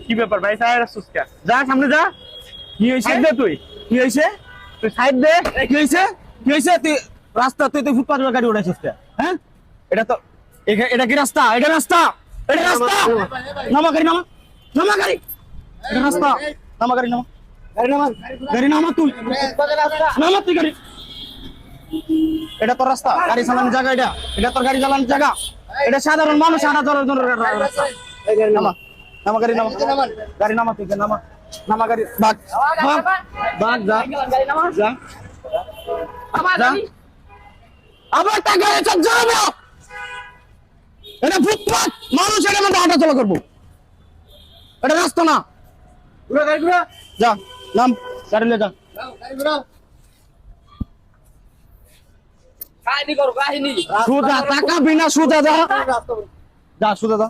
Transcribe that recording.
কি ব্যাপার ভাই সাইড আসছিস কে? যা সামনে যা। কি হইছে সাইড দে তুই। কি হইছে তুই সাইড দে। কি হইছে কি হইছে তুই রাস্তা তুই ফুটপাতের গাড়ি উঠাইছিস কে হ্যাঁ এটা তো এটা কি রাস্তা এটা রাস্তা নামা গাড়ি নামা নামা গাড়ি এটা রাস্তা নামা গাড়ি নামা গাড়ি নামা তুই নামা তুই গাড়ি এটা তো রাস্তা গাড়ি চালানোর জায়গা এটা তোর গাড়ি চালানোর জায়গা এটা সাধারণ মানুষ হাঁটা চলার জন্য রাস্তা নামা নামা গাড়ি নামা গাড়ি নামা তুই নামা নামা গাড়ি বাগ বাগ যা যা যা আবার তা গাড়ি চাপ যাবে এটা ফুটপাত মানুষ এর মধ্যে হাঁটা চলা করবো এটা রাস্তা না যা নাম গাড়ি লে যা সোজা টাকা বিনা সোজা যা যা সোজা যা